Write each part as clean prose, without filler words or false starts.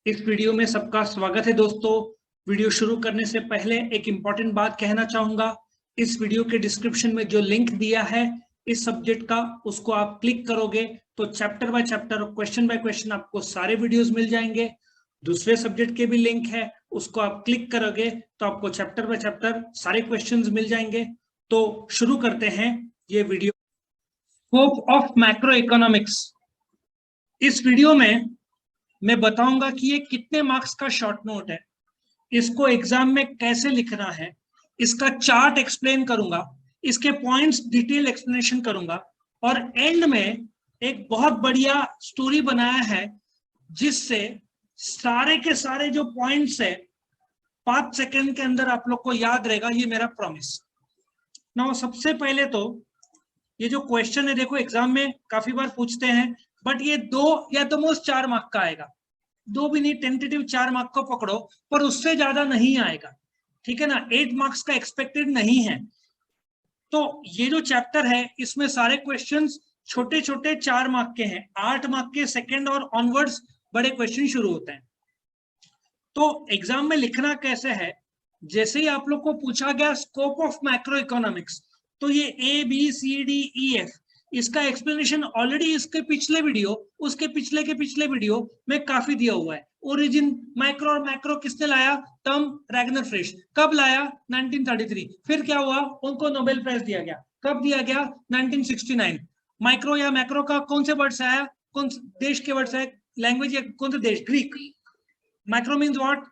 इस वीडियो में सबका स्वागत है दोस्तों। वीडियो शुरू करने से पहले एक इंपॉर्टेंट बात कहना चाहूंगा। इस वीडियो के डिस्क्रिप्शन में जो लिंक दिया है इस सब्जेक्ट का, उसको आप क्लिक करोगे तो चैप्टर बाय चैप्टर और क्वेश्चन बाय क्वेश्चन आपको सारे वीडियोस मिल जाएंगे। दूसरे सब्जेक्ट के भी लिंक है, उसको आप क्लिक करोगे तो आपको चैप्टर बाय चैप्टर सारे क्वेश्चंस मिल जाएंगे। तो शुरू करते हैं ये video. Scope of macro economics. इस वीडियो में मैं बताऊंगा कि ये कितने मार्क्स का शॉर्ट नोट है, इसको एग्जाम में कैसे लिखना है, इसका चार्ट एक्सप्लेन करूंगा, इसके पॉइंट्स डिटेल एक्सप्लेनेशन करूंगा और एंड में एक बहुत बढ़िया स्टोरी बनाया है जिससे सारे के सारे जो पॉइंट्स है 5 सेकंड के अंदर आप लोग को याद रहेगा, ये मेरा प्रॉमिस। ना सबसे पहले तो ये जो क्वेश्चन है, देखो एग्जाम में काफी बार पूछते हैं, बट ये 2 या द मोस्ट 4 मार्क का आएगा। 2 भी नहीं, टेंटेटिव 4 मार्क को पकड़ो, पर उससे ज्यादा नहीं आएगा, ठीक है ना। 8 मार्क्स का एक्सपेक्टेड नहीं है। तो ये जो चैप्टर है इसमें सारे क्वेश्चंस छोटे छोटे 4 मार्क के हैं। 8 मार्क के सेकंड और ऑनवर्ड्स बड़े क्वेश्चन शुरू होते हैं। तो एग्जाम में लिखना कैसे है, जैसे ही आप लोग को पूछा गया स्कोप ऑफ मैक्रो इकोनॉमिक्स, तो ये ABCDEF इसका एक्सप्लेनेशन ऑलरेडी इसके पिछले वीडियो, उसके पिछले के पिछले वीडियो में काफी दिया हुआ है। ओरिजिन, माइक्रो और मैक्रो किसने लाया? Term Ragnar Frisch. कब लाया? 1933। फिर क्या हुआ? उनको नोबेल प्राइज दिया गया। कब दिया गया? 1969। माइक्रो या मैक्रो का कौन से वर्ड से आया, कौन से देश के वर्ड से आया, लैंग्वेज या कौन से देश? Greek. Macro means what?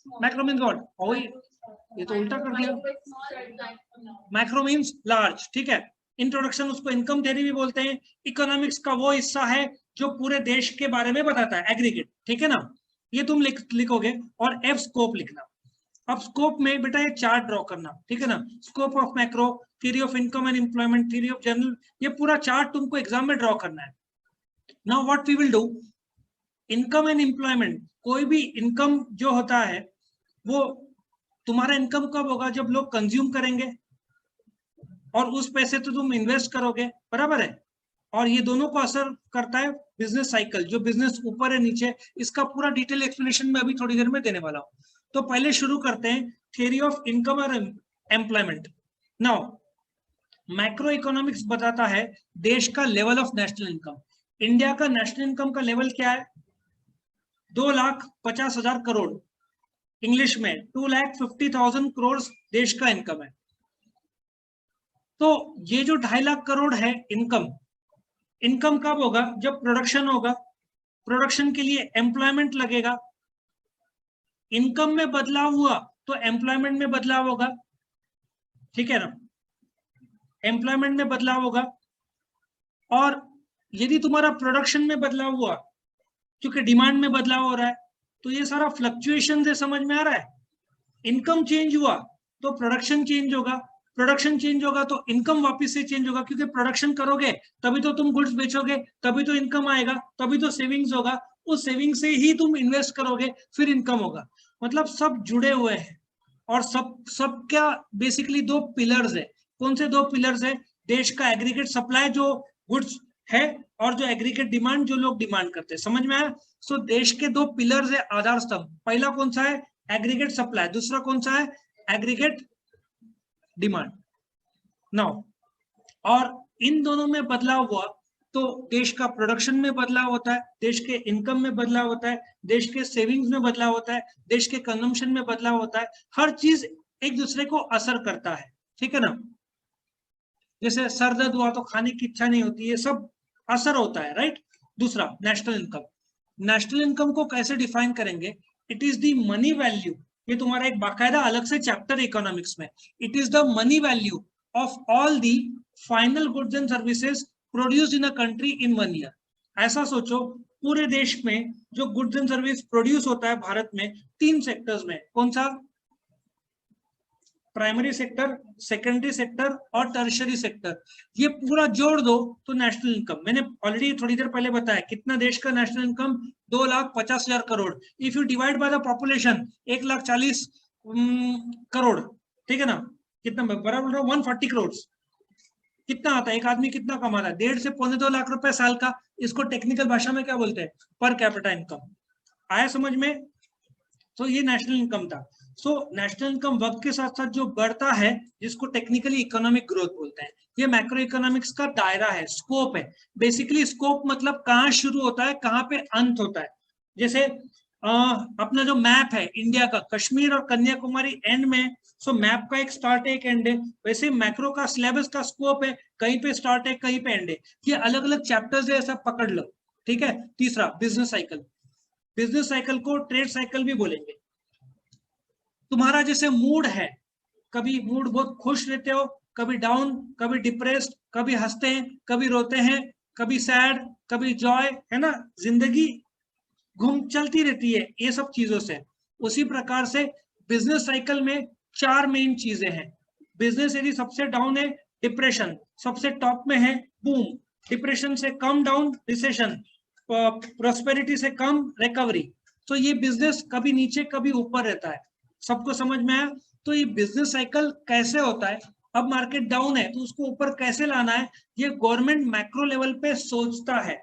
Macro means what? ओ ये तो उल्टा कर दिया। मैक्रो मीन्स लार्ज, ठीक है। इंट्रोडक्शन, उसको इनकम थ्योरी भी बोलते हैं। इकोनॉमिक्स का वो हिस्सा है जो पूरे देश के बारे में बताता है, एग्रीगेट, ठीक है ना। ये तुम लिखोगे और एफ स्कोप लिखना। अब स्कोप में बेटा ये चार्ट ड्रॉ करना, ठीक है ना। Scope of macro, theory of income and employment, theory of general, ये पूरा चार्ट तुमको एग्जाम में ड्रॉ करना है। Now what we will do, income and employment, कोई भी इनकम जो होता है वो तुम्हारा इनकम कब होगा? जब लोग कंज्यूम करेंगे और उस पैसे तो तुम इन्वेस्ट करोगे, बराबर है। और ये दोनों को असर करता है बिजनेस साइकिल, जो बिजनेस ऊपर है नीचे, इसका पूरा डिटेल एक्सप्लेनेशन मैं अभी थोड़ी देर में देने वाला हूं। तो पहले शुरू करते हैं थ्योरी ऑफ इनकम और एम्प्लॉयमेंट। नाउ मैक्रो इकोनॉमिक्स बताता है देश का level of national income. India का नेशनल इनकम का लेवल क्या है? 2,50,000 करोड़, इंग्लिश में 2,50,000 करोड़ देश का इनकम है। तो ये जो 2.5 लाख करोड़ है इनकम, इनकम कब होगा? जब प्रोडक्शन होगा, प्रोडक्शन के लिए एम्प्लॉयमेंट लगेगा। इनकम में बदलाव हुआ तो एम्प्लॉयमेंट में बदलाव होगा, ठीक है ना। एम्प्लॉयमेंट में बदलाव होगा। और यदि तुम्हारा प्रोडक्शन में बदलाव हुआ, क्योंकि डिमांड में बदलाव हो रहा है, तो ये सारा फ्लक्चुएशन से समझ में आ रहा है। इनकम चेंज हुआ तो प्रोडक्शन चेंज होगा, प्रोडक्शन चेंज होगा तो इनकम वापस से चेंज होगा, क्योंकि प्रोडक्शन करोगे तभी तो तुम गुड्स बेचोगे, तभी तो इनकम आएगा, तभी तो सेविंग्स होगा, उस सेविंग से ही तुम इन्वेस्ट करोगे, फिर इनकम होगा। मतलब सब जुड़े हुए हैं। और सब क्या बेसिकली 2 पिलर्स है। कौन से 2 पिलर्स है? देश का एग्रीगेट सप्लाई जो गुड्स है और जो एग्रीगेट डिमांड जो लोग डिमांड करते हैं। समझ में आया? सो देश के 2 पिलर्स है, आधार स्तंभ। पहला कौन सा है? Aggregate supply. दूसरा कौन सा है? Aggregate demand. नाउ और इन दोनों में बदलाव हुआ तो देश का प्रोडक्शन में बदलाव होता है, देश के इनकम में बदलाव होता है, देश के सेविंग्स में बदलाव होता है, देश के कंजम्पशन में बदलाव होता है। हर चीज एक दूसरे को असर करता है, ठीक है ना। जैसे सर दर्द हुआ तो खाने की इच्छा नहीं होती, ये सब असर होता है, राइट। दूसरा नेशनल इनकम। नेशनल इनकम को कैसे डिफाइन करेंगे? It is the money value, ये तुम्हारा एक बाकायदा अलग से चैप्टर इकोनॉमिक्स में। It is the money value of all the final goods and services produced in a country in 1 year. ऐसा सोचो, पूरे देश में जो गुड्स एंड सर्विस प्रोड्यूस होता है भारत में 3 सेक्टर्स में। कौन सा? प्राइमरी सेक्टर, सेकेंडरी सेक्टर और टर्शियरी सेक्टर। ये पूरा जोड़ दो तो नेशनल इनकम, मैंने ऑलरेडी थोड़ी देर पहले बताया कितना देश का national income? 2,50,000 crore. If you divide by the population 1,40,00,000 crore, ठीक है ना। कितना बराबर? 140 करोड़। कितना आता है? एक आदमी कितना कमाता है? 1.5 से 1.25 लाख रुपए साल का। इसको टेक्निकल भाषा में क्या बोलते हैं? Per capita income. आया समझ में? तो ये नेशनल इनकम था। सो नेशनल इनकम वक्त के साथ साथ जो बढ़ता है, जिसको टेक्निकली इकोनॉमिक ग्रोथ बोलते हैं, ये मैक्रो इकोनॉमिक्स का दायरा है, स्कोप है। बेसिकली स्कोप मतलब कहाँ शुरू होता है, कहाँ पे अंत होता है। जैसे अपना जो मैप है इंडिया का, कश्मीर और कन्याकुमारी एंड में, सो मैप का एक स्टार्ट है एक एंड है। वैसे मैक्रो का सिलेबस का स्कोप है, कहीं पे स्टार्ट है कहीं पे एंड है। ये अलग अलग चैप्टर्स है, ऐसा पकड़ लो, ठीक है। तीसरा बिजनेस साइकिल, बिजनेस साइकिल को ट्रेड साइकिल भी बोलेंगे। तुम्हारा जैसे मूड है, कभी मूड बहुत खुश रहते हो, कभी डाउन, कभी डिप्रेस्ड, कभी हंसते हैं, कभी रोते हैं, कभी सैड, कभी जॉय, है ना। जिंदगी घूम चलती रहती है ये सब चीजों से। उसी प्रकार से बिजनेस साइकिल में 4 मेन चीजें हैं। बिजनेस यदि सबसे डाउन है डिप्रेशन, सबसे टॉप में है बूम, डिप्रेशन से कम डाउन रिसेशन, प्रोस्पेरिटी से कम रिकवरी। तो ये बिजनेस कभी नीचे कभी ऊपर रहता है। सबको समझ में आया? तो ये बिजनेस साइकिल कैसे होता है, अब मार्केट डाउन है तो उसको ऊपर कैसे लाना है, ये गवर्नमेंट मैक्रो लेवल पे सोचता है।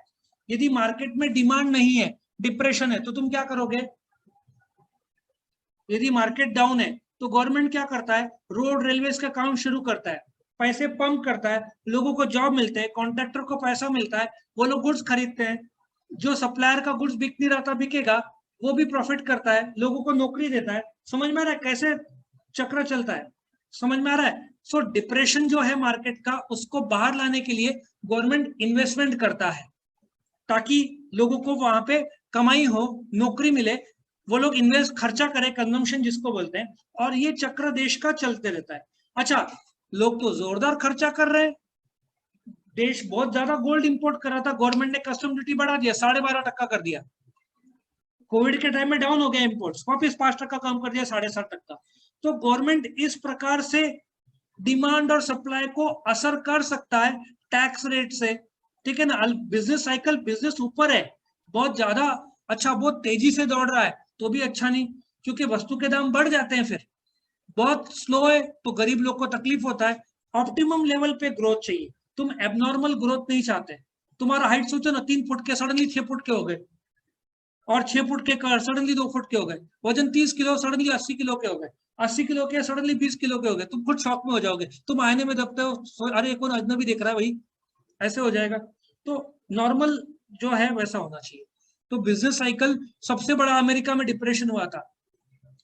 यदि मार्केट में डिमांड नहीं है, डिप्रेशन है, तो तुम क्या करोगे? यदि मार्केट डाउन है तो गवर्नमेंट क्या करता है, रोड रेलवेज का काम शुरू करता है, पैसे पंप करता है, लोगों को जॉब मिलते हैं, कॉन्ट्रैक्टर को पैसा मिलता है, वो लोग गुड्स खरीदते हैं, जो सप्लायर का गुड्स बिक नहीं रहा था बिकेगा, वो भी प्रॉफिट करता है, लोगों को नौकरी देता है। समझ में आ रहा है कैसे चक्र चलता है? समझ में आ रहा है? सो डिप्रेशन जो है मार्केट का, उसको बाहर लाने के लिए गवर्नमेंट इन्वेस्टमेंट करता है, ताकि लोगों को वहां पे कमाई हो, नौकरी मिले, वो लोग इन्वेस्ट खर्चा करें, कंजम्पशन जिसको बोलते हैं, और ये चक्र देश का चलते रहता है। अच्छा, लोग तो जोरदार खर्चा कर रहे हैं, देश बहुत ज्यादा गोल्ड इंपोर्ट कर रहा था, गवर्नमेंट ने कस्टम ड्यूटी बढ़ा दिया, 12.5% कर दिया। कोविड के टाइम में डाउन हो गया इंपोर्ट्स, वापिस 5% कम कर दिया, 7.5%। तो गवर्नमेंट इस प्रकार से डिमांड और सप्लाई को असर कर सकता है टैक्स रेट से, ठीक है ना। बिजनेस साइकिल, बिजनेस ऊपर है बहुत ज्यादा, अच्छा बहुत तेजी से दौड़ रहा है तो भी अच्छा नहीं, क्योंकि वस्तु के दाम बढ़ जाते हैं। फिर बहुत स्लो है तो गरीब लोग को तकलीफ होता है। ऑप्टिमम लेवल पे ग्रोथ चाहिए, तुम एबनॉर्मल ग्रोथ नहीं चाहते। तुम्हारा हाइट सोचो ना, 3 फुट के सडनली 6 फुट के हो गए, और 6 फुट के सडनली 2 फुट के हो गए, वजन 30 किलो सडनली 80 किलो के हो गए, 80 किलो के सडनली 20 किलो के हो गए, तुम खुद शॉक में हो जाओगे। तुम आईने में देखते हो, अरे कौन अजनबी देख रहा है भाई, ऐसे हो जाएगा। तो नॉर्मल जो है वैसा होना चाहिए। तो बिजनेस साइकिल सबसे बड़ा अमेरिका में डिप्रेशन हुआ था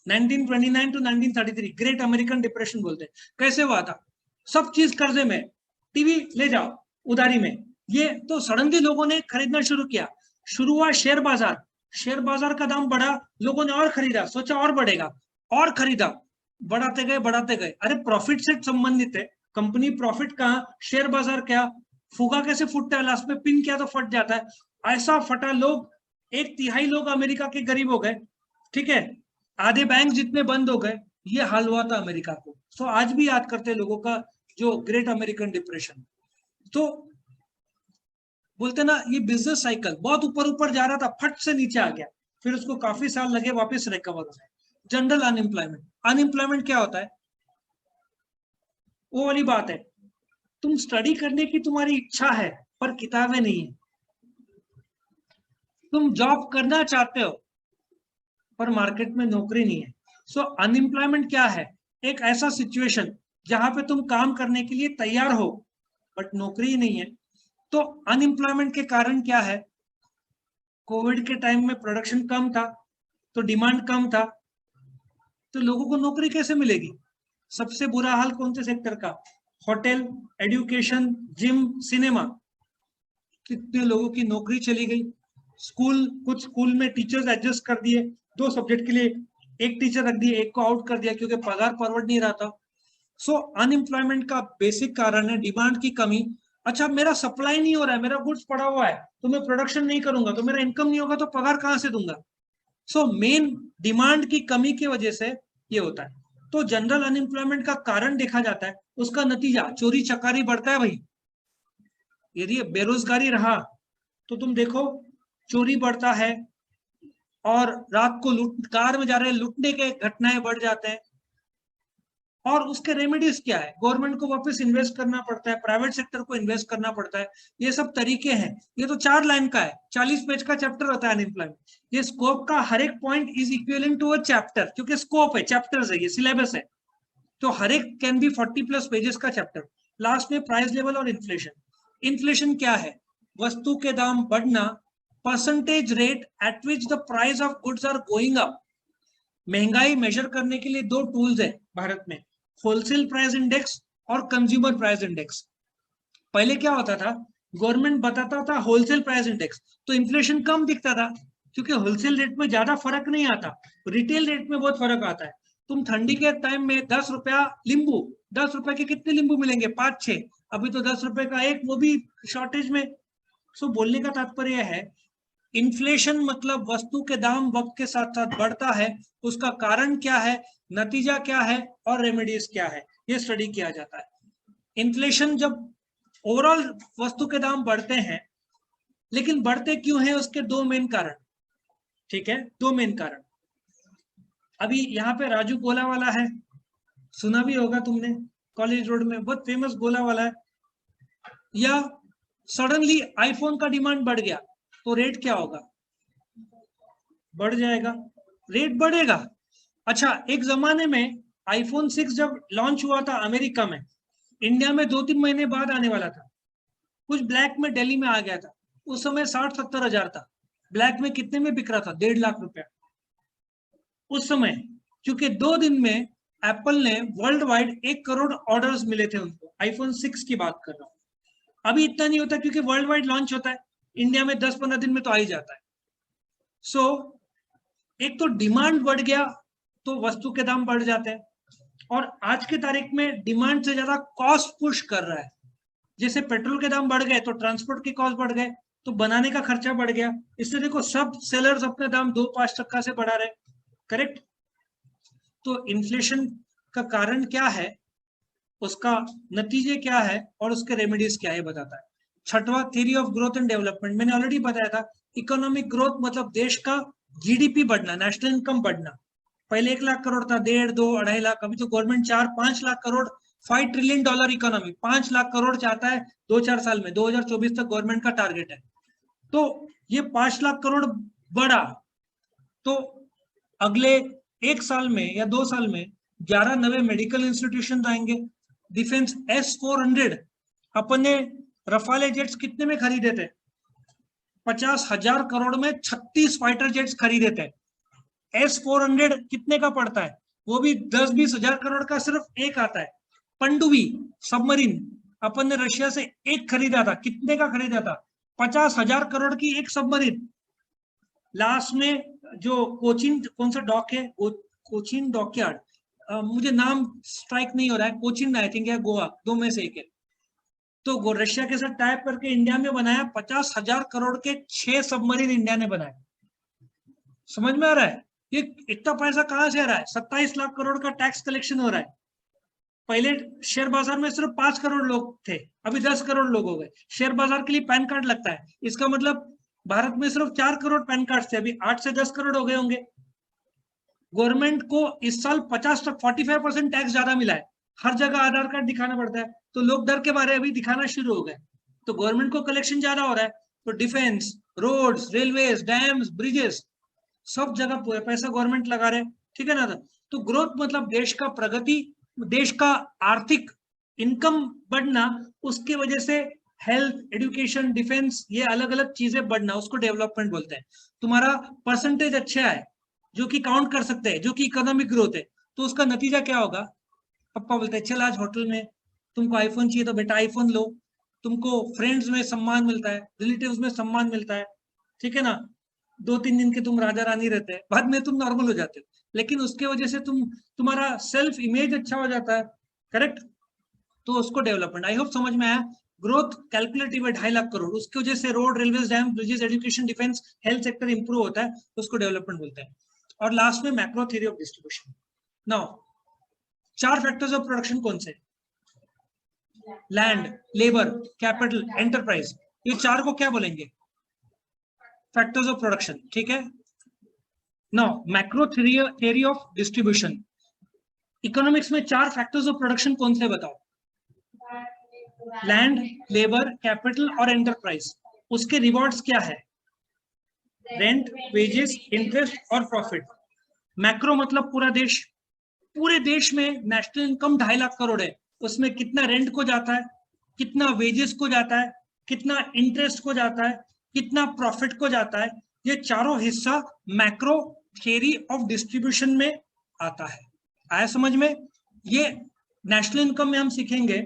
1929 टू 1933, ग्रेट अमेरिकन डिप्रेशन बोलते हैं। कैसे हुआ था? सब चीज कर्जे में, टीवी ले जाओ उधारी में, ये तो सडनली लोगों ने खरीदना शुरू किया। शुरू हुआ शेयर बाजार, शेयर बाजार का दाम बढ़ा, लोगों ने और खरीदा, सोचा और बढ़ेगा, और खरीदा, बढ़ाते गए बढ़ाते गए। अरे प्रॉफिट से संबंधित है, कंपनी प्रॉफिट कहाँ, शेयर बाजार क्या, फुगा कैसे फूटता है, लास्ट में पिन किया तो फट जाता है, ऐसा फटा, लोग 1/3 लोग अमेरिका के गरीब हो गए, ठीक है। आधे बैंक जितने बंद हो गए, ये हाल हुआ था अमेरिका को। सो आज भी याद करते हैं लोगों का जो ग्रेट अमेरिकन डिप्रेशन। तो बोलते ना, ये बिजनेस साइकिल बहुत ऊपर ऊपर जा रहा था, फट से नीचे आ गया, फिर उसको काफी साल लगे वापस रिकवर होने। जनरल अनएम्प्लॉयमेंट, अनएम्प्लॉयमेंट क्या होता है? वो वाली बात है, तुम स्टडी करने की तुम्हारी इच्छा है पर किताबें नहीं है, तुम जॉब करना चाहते हो पर मार्केट में नौकरी नहीं है। सो अनएम्प्लॉयमेंट क्या है? एक ऐसा सिचुएशन जहां पे तुम काम करने के लिए तैयार हो बट नौकरी नहीं है। तो अनएम्प्लॉयमेंट के कारण क्या है? कोविड के टाइम में प्रोडक्शन कम था तो डिमांड कम था, तो लोगों को नौकरी कैसे मिलेगी? सबसे बुरा हाल कौन से सेक्टर का? होटल, एजुकेशन, जिम, सिनेमा, कितने लोगों की नौकरी चली गई। स्कूल, कुछ स्कूल में टीचर्स एडजस्ट कर दिए, 2 सब्जेक्ट के लिए एक टीचर रख दिए, एक को आउट कर दिया क्योंकि पगार परवड़ नहीं रहा था। सो अनएम्प्लॉयमेंट का बेसिक कारण है डिमांड की कमी। अच्छा, मेरा सप्लाई नहीं हो रहा है, मेरा गुड्स पड़ा हुआ है, तो मैं प्रोडक्शन नहीं करूंगा तो मेरा इनकम नहीं होगा, तो पगार कहां से दूंगा? सो मेन डिमांड की कमी की वजह से ये होता है। तो जनरल अनएम्प्लॉयमेंट का कारण देखा जाता है, उसका नतीजा चोरी चकारी बढ़ता है भाई। यदि बेरोजगारी रहा तो तुम देखो चोरी बढ़ता है, और रात को लूट, कार में जा रहे हैं लूटने के घटनाएं बढ़ जाते हैं। और उसके रेमेडीज क्या है, गवर्नमेंट को वापस इन्वेस्ट करना पड़ता है, प्राइवेट सेक्टर को इन्वेस्ट करना पड़ता है, ये सब तरीके हैं। ये तो 4 लाइन का है, 40 पेज का चैप्टर होता है अनएम्प्लॉयमेंट। ये स्कोप का हर एक point is equivalent to a chapter, क्योंकि स्कोप है, चैप्टर्स है, ये सिलेबस है, तो हर एक कैन बी 40+ पेजेस का चैप्टर। लास्ट में प्राइस लेवल और इन्फ्लेशन। इन्फ्लेशन क्या है, वस्तु के दाम बढ़ना, percentage rate at which the price of goods are going up. महंगाई मेजर करने के लिए 2 टूल्स है भारत में, होलसेल प्राइस इंडेक्स और कंज्यूमर प्राइस इंडेक्स। पहले क्या होता था, गवर्नमेंट बताता था होलसेल प्राइस इंडेक्स, तो इन्फ्लेशन कम दिखता था, क्योंकि होलसेल रेट में ज्यादा फर्क नहीं आता, रिटेल रेट में बहुत फर्क आता है। तुम ठंडी के टाइम में 10 रुपया लींबू, 10 रुपए के कितने लींबू मिलेंगे, 5-6, अभी तो 10 रुपए का एक, वो भी शॉर्टेज में। सो बोलने का तात्पर्य है, इन्फ्लेशन मतलब वस्तु के दाम वक्त के साथ साथ बढ़ता है, उसका कारण क्या है, नतीजा क्या है और रेमेडीज क्या है, ये स्टडी किया जाता है। इन्फ्लेशन जब ओवरऑल वस्तु के दाम बढ़ते हैं, लेकिन बढ़ते क्यों हैं, उसके 2 मेन कारण, ठीक है, 2 मेन कारण। अभी यहाँ पे राजू गोला वाला है, सुना भी होगा तुमने, कॉलेज रोड में बहुत फेमस गोला वाला है। या सडनली आईफोन का डिमांड बढ़ गया, तो रेट क्या होगा, बढ़ जाएगा, रेट बढ़ेगा। अच्छा, एक जमाने में आईफोन 6 जब लॉन्च हुआ था अमेरिका में, इंडिया में 2-3 महीने बाद आने वाला था, कुछ ब्लैक में दिल्ली में आ गया था, उस समय 60-70 हजार था, ब्लैक में कितने में बिक रहा था, 1.5 लाख रुपया उस समय, क्योंकि 2 दिन में एप्पल ने वर्ल्ड वाइड 1 करोड़ ऑर्डर्स मिले थे उनको, आईफोन 6 की बात कर रहा हूं। अभी इतना नहीं होता, क्योंकि वर्ल्ड वाइड लॉन्च होता है, इंडिया में 10-15 दिन में तो आ ही जाता है। सो एक तो डिमांड बढ़ गया तो वस्तु के दाम बढ़ जाते हैं, और आज की तारीख में डिमांड से ज्यादा कॉस्ट पुश कर रहा है। जैसे पेट्रोल के दाम बढ़ गए तो ट्रांसपोर्ट की कॉस्ट बढ़ गए, तो बनाने का खर्चा बढ़ गया, इसलिए देखो सब सेलर्स अपने दाम 2-5% से बढ़ा रहे, करेक्ट। तो इन्फ्लेशन का कारण क्या है, उसका नतीजे क्या है और उसके रेमेडीज क्या है बताता है। छठवां, theory of growth and development, मैंने ऑलरेडी बताया था। इकोनॉमिक ग्रोथ मतलब देश का जीडीपी बढ़ना, नेशनल इनकम बढ़ना। पहले 1 लाख करोड़ था, 1.5, 2, 2.5 लाख, अभी तो government 4-5 lakh crore, $5 trillion economy, 5 lakh crore चाहता है 2-4 साल में, 2024 तक गवर्नमेंट का टारगेट है। तो ये 5 लाख करोड़ बढ़ा, तो अगले 1 साल में या 2 साल में 11 नए मेडिकल इंस्टीट्यूशन आएंगे। डिफेंस S-400, अपन ने रफाले जेट्स कितने में खरीदे थे, 50,000 करोड़ में 36 फाइटर जेट्स खरीदे थे। S-400 कितने का पड़ता है, वो भी 10-20 हजार करोड़ का सिर्फ एक आता है। पंडुबी सबमरीन अपन ने रशिया से एक खरीदा था, कितने का खरीदा था, 50,000 करोड़ की एक सबमरीन। लास्ट में जो कोचिन, कौन सा डॉक है, कोचिन डॉकयार्ड, मुझे नाम स्ट्राइक नहीं हो रहा है, कोचिन आई थिंक या गोवा, 2 में से एक है। तो रशिया के साथ टाइप करके इंडिया में बनाया, 50,000 करोड़ के 6 सबमरीन इंडिया ने बनाए। समझ में आ रहा है, ये इतना पैसा कहां से आ रहा है, 27 लाख करोड़ का टैक्स कलेक्शन हो रहा है। पहले शेयर बाजार में सिर्फ 5 करोड़ लोग थे, अभी 10 करोड़ लोग हो गए। शेयर बाजार के लिए पैन कार्ड लगता है, इसका मतलब भारत में सिर्फ 4 करोड़ पैन कार्ड थे, अभी 8 से 10 करोड़ हो गए होंगे। गवर्नमेंट को इस साल 45% टैक्स ज्यादा मिला है, हर जगह आधार कार्ड दिखाना पड़ता है, तो लोग डर के बारे अभी दिखाना शुरू हो गए, तो गवर्नमेंट को कलेक्शन ज्यादा हो रहा है। तो defence, roads, railways, dams, bridges, सब जगह पैसा गवर्नमेंट लगा रहे, ठीक है ना। तो ग्रोथ मतलब देश का प्रगति, देश का आर्थिक इनकम बढ़ना, उसके वजह से हेल्थ, एजुकेशन, डिफेंस, ये अलग अलग चीजें बढ़ना, उसको डेवलपमेंट बोलते हैं। तुम्हारा परसेंटेज अच्छा है, जो कि काउंट कर सकते हैं, जो कि इकोनॉमिक ग्रोथ है, तो उसका नतीजा क्या होगा, पापा बोलते हैं चल आज होटल में, तुमको आईफोन चाहिए तो बेटा आईफोन लो, तुमको फ्रेंड्स में सम्मान मिलता है, रिलेटिव्स में सम्मान मिलता है, ठीक है ना। 2-3 दिन के तुम राजा रानी रहते हैं, बाद में तुम नॉर्मल हो जाते हो, लेकिन उसके वजह से तुम्हारा सेल्फ इमेज अच्छा हो जाता है, करेक्ट। तो उसको डेवलपमेंट, आई होप समझ में आया। ग्रोथ कैलकुलेटिव है 2.5 लाख करोड़, उसकी वजह से road, railway, dam, bridges, education, defence, health sector improve होता है, उसको डेवलपमेंट बोलते हैं। और लास्ट में macro theory of distribution. Now 4 factors of production कौन से, लैंड, लेबर, कैपिटल, एंटरप्राइज, ये 4 को क्या बोलेंगे, फैक्टर्स ऑफ प्रोडक्शन, ठीक है। Now macro theory of distribution, economics में 4 फैक्टर्स ऑफ प्रोडक्शन कौन से बताओ? लैंड, लेबर, कैपिटल और एंटरप्राइज। उसके रिवॉर्ड्स क्या है? रेंट, वेजेस, इंटरेस्ट और प्रॉफिट। मैक्रो मतलब पूरा देश। पूरे देश में नेशनल इनकम 2.5 लाख करोड़ है, उसमें कितना रेंट को जाता है, कितना वेजेस को जाता है, कितना इंटरेस्ट को जाता है, कितना प्रॉफिट को जाता है, ये चारों हिस्सा मैक्रो थियरी ऑफ डिस्ट्रीब्यूशन में आता है। आया समझ में? ये नेशनल इनकम में हम सीखेंगे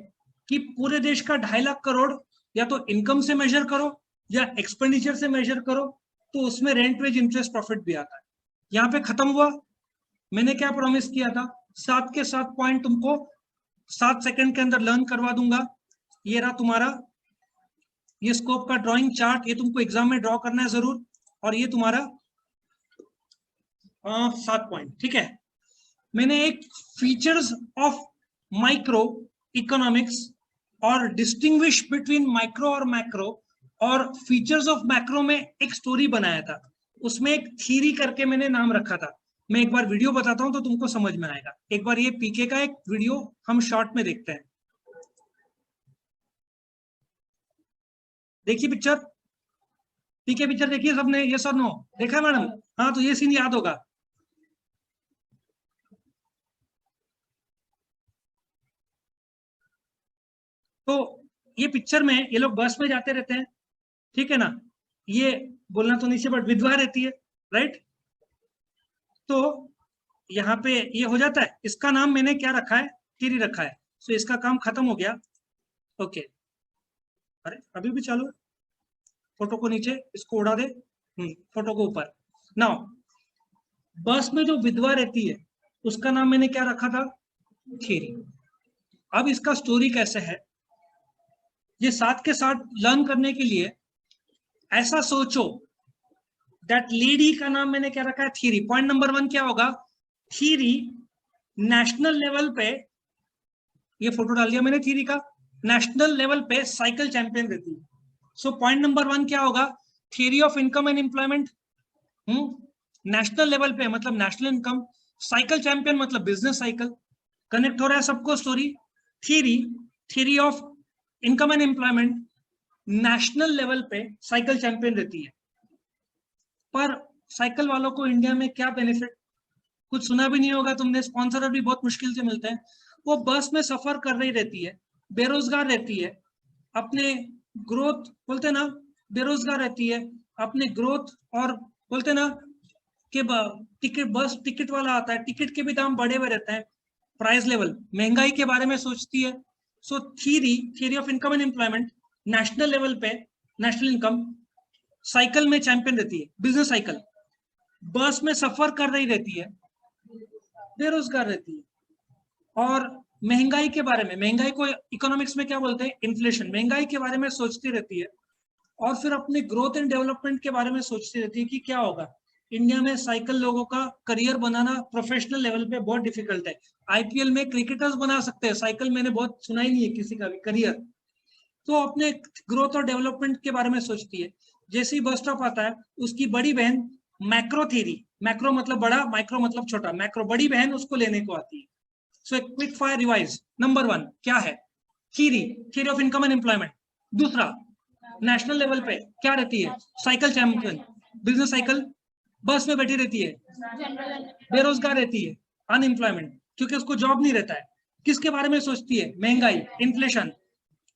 कि पूरे देश का 2.5 लाख करोड़ या तो इनकम से मेजर करो या एक्सपेंडिचर से मेजर करो, तो उसमें रेंट, वेज, इंटरेस्ट, प्रॉफिट भी आता है। यहाँ पे खत्म हुआ। मैंने क्या प्रॉमिस किया था? 7 के 7 पॉइंट तुमको 7 सेकंड के अंदर लर्न करवा दूंगा। ये रहा तुम्हारा ये स्कोप का ड्राइंग चार्ट, ये तुमको एग्जाम में ड्रॉ करना है जरूर। और ये तुम्हारा 7 पॉइंट, ठीक है। मैंने एक फीचर्स ऑफ माइक्रो इकोनॉमिक्स और डिस्टिंग्विश बिटवीन माइक्रो और मैक्रो और फीचर्स ऑफ मैक्रो में एक स्टोरी बनाया था। उसमें एक थीरी करके मैंने नाम रखा था। मैं एक बार वीडियो बताता हूं तो तुमको समझ में आएगा। एक बार ये पीके का एक वीडियो हम शॉर्ट में देखते हैं। देखिए पिक्चर, पीके पिक्चर देखिए सबने? ये सर नो देखा है मैडम? हाँ, तो ये सीन याद होगा। तो ये पिक्चर में ये लोग बस में जाते रहते हैं, ठीक है ना। ये बोलना तो नहीं चाहिए बट विधवा रहती है, राइट। तो यहाँ पे ये हो जाता है। इसका नाम मैंने क्या रखा है? थीरी रखा है। सो इसका काम खत्म हो गया। ओके, अरे अभी भी चालू है। फोटो को नीचे, इसको उड़ा दे, फोटो को ऊपर। नाउ बस में जो विधवा रहती है उसका नाम मैंने क्या रखा था? थीरी। अब इसका स्टोरी कैसे है, ये 7 के 7 लर्न करने के लिए ऐसा सोचो। दैट लेडी का नाम मैंने क्या रखा है? थीरी। पॉइंट नंबर 1 क्या होगा? थीरी नेशनल लेवल पे, ये फोटो डाल दिया मैंने थीरी का, नेशनल लेवल पे साइकिल चैंपियन रहती है। सो पॉइंट नंबर 1 क्या होगा? Theory of income and employment. National level पे मतलब नेशनल इनकम, साइकिल चैंपियन मतलब बिजनेस साइकिल। कनेक्ट हो रहा है सबको story? Theory, theory of income and employment, national level पे साइकिल चैंपियन रहती है। पर साइकिल वालों को इंडिया में क्या बेनिफिट? कुछ सुना भी नहीं होगा तुमने। स्पॉन्सर भी बहुत मुश्किल से मिलते हैं। वो बस में सफर कर रही रहती है, बेरोजगार रहती है, अपने ग्रोथ बोलते ना, बेरोजगार रहती है, अपने ग्रोथ और बोलते ना कि टिकट, बस टिकट वाला आता है, टिकट के भी दाम बढ़े हुए रहते हैं, प्राइस लेवल, महंगाई के बारे में सोचती है। सो theory of income and employment, national level पे नेशनल इनकम, साइकिल में चैंपियन रहती है, बिजनेस साइकिल। बस में सफर कर रही रहती है, बेरोजगार रहती है, और महंगाई के बारे में, महंगाई को इकोनॉमिक्स में क्या बोलते हैं? इन्फ्लेशन। महंगाई के बारे में सोचती रहती है और फिर अपने ग्रोथ एंड डेवलपमेंट के बारे में सोचती रहती है कि क्या होगा। इंडिया में साइकिल लोगों का करियर बनाना प्रोफेशनल लेवल पे बहुत डिफिकल्ट है। आईपीएल में क्रिकेटर्स बना सकते हैं, साइकिल मैंने बहुत सुना ही नहीं है किसी का भी करियर। तो अपने ग्रोथ और डेवलपमेंट के बारे में सोचती है। जैसे ही बस स्टॉप आता है, उसकी बड़ी बहन मैक्रो थ्योरी, मैक्रो मतलब बड़ा, माइक्रो मतलब छोटा, मैक्रो बड़ी बहन उसको लेने को आती है। सो एक क्विक फायर रिवाइज। नंबर 1 क्या है? Theory of income and employment. दूसरा, नेशनल लेवल पे क्या रहती है? Cycle champion, business cycle. बस में बैठी रहती है, बेरोजगार रहती है, अनएम्प्लॉयमेंट, क्योंकि उसको जॉब नहीं रहता है। किसके बारे में सोचती है? महंगाई, इन्फ्लेशन।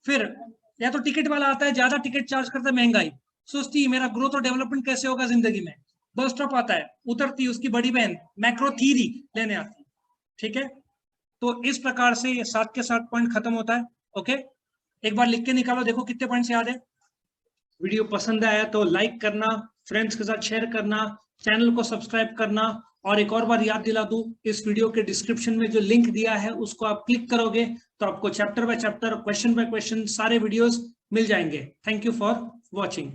फिर या तो टिकट वाला आता है, ज्यादा टिकट चार्ज करता है, महंगाई। सोचती है मेरा ग्रोथ और डेवलपमेंट कैसे होगा जिंदगी में। बस स्टॉप आता है, उतरती है, उसकी बड़ी बहन मैक्रो थ्योरी लेने आती है, ठीक है। तो इस प्रकार से ये 7 के 7 पॉइंट खत्म होता है। ओके, एक बार लिख के निकालो, देखो कितने पॉइंट्स याद है। वीडियो पसंद आया तो लाइक करना, फ्रेंड्स के साथ शेयर करना, चैनल को सब्सक्राइब करना। और एक और बार याद दिला दूं, इस वीडियो के डिस्क्रिप्शन में जो लिंक दिया है उसको आप क्लिक करोगे तो आपको chapter by chapter, question by question सारे वीडियोस मिल जाएंगे। Thank you for watching.